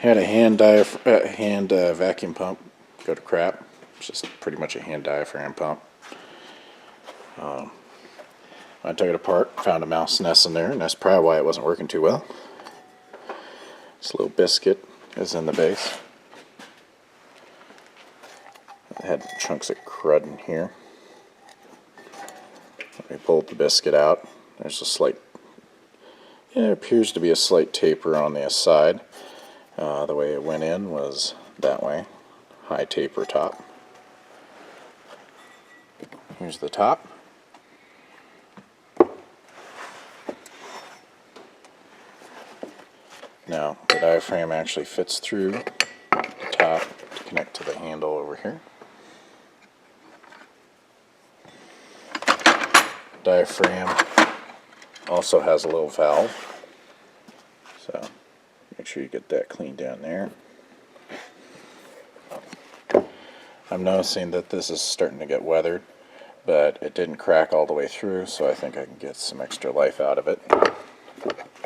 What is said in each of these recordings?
Had a hand vacuum pump go to crap. It's just pretty much a hand diaphragm pump. I took it apart, found a mouse nest in there, and that's probably why it wasn't working too well. This little biscuit is in the base. It had chunks of crud in here. I pulled the biscuit out. There's a slight, it appears to be a slight taper on the side. The way it went in was that way, high taper top. Here's the top. Now, the diaphragm actually fits through the top to connect to the handle over here. Diaphragm also has a little valve, so make sure you get that cleaned down there. I'm noticing that this is starting to get weathered, but it didn't crack all the way through, so I think I can get some extra life out of it.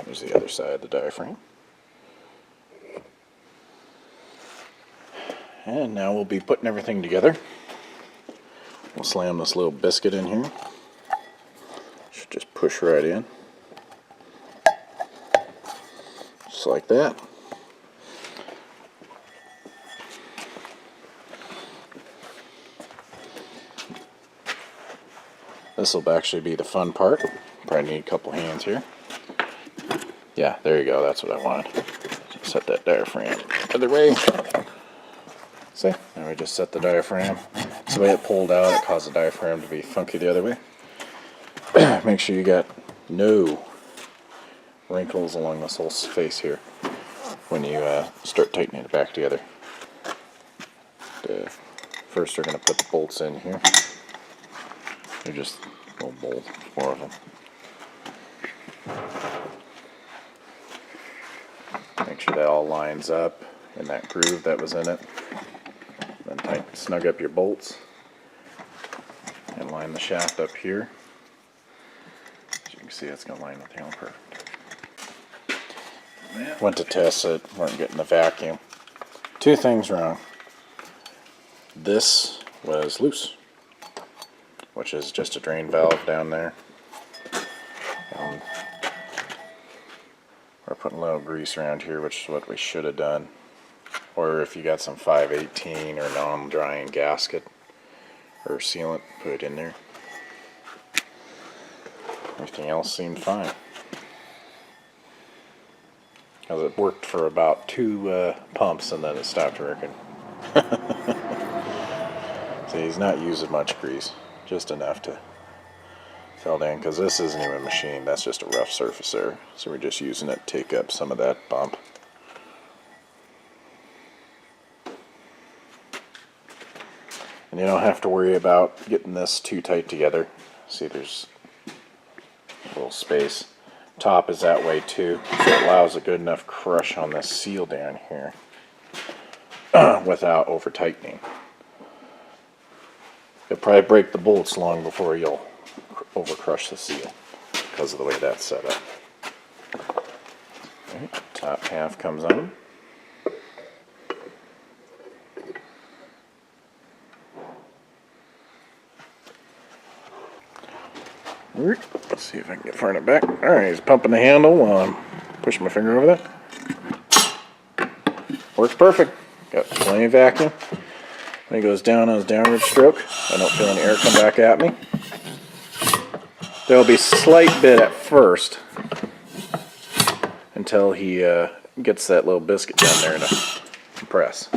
Here's the other side of the diaphragm. And now we'll be putting everything together. We'll slam this little biscuit in here. Should just push right in. Just like that. This will actually be the fun part. Probably need a couple hands here. Yeah, there you go. That's what I wanted. Just set that diaphragm other way. See? Now we just set the diaphragm. So the way it pulled out, it caused the diaphragm to be funky the other way. Make sure you got no wrinkles along this whole face here when you start tightening it back together. First we're going to put the bolts in here. They're just little bolts, 4 of them. Make sure that all lines up in that groove that was in it. Then snug up your bolts and line the shaft up here. As you can see, it's going to line with the handle perfect. Went to test it, weren't getting the vacuum. 2 things wrong. This was loose, which is just a drain valve down there. We're putting a little grease around here, which is what we should have done. Or if you got some 518 or non-drying gasket or sealant, put it in there. Everything else seemed fine. Because it worked for about 2 pumps and then it stopped working. See, he's not using much grease, just enough to fill in, because this isn't even a machine, that's just a rough surface there. So we're just using it to take up some of that bump. And you don't have to worry about getting this too tight together. See, there's a little space. Top is that way too, so it allows a good enough crush on this seal down here without over tightening. You'll probably break the bolts long before you'll over crush the seal because of the way that's set up. Right, top half comes on. Let's see if I can get far enough back. Alright, he's pumping the handle while I'm pushing my finger over that. Works perfect. Got plenty of vacuum. When he goes down on his downward stroke, I don't feel any air come back at me. There'll be a slight bit at first until he gets that little biscuit down there to compress.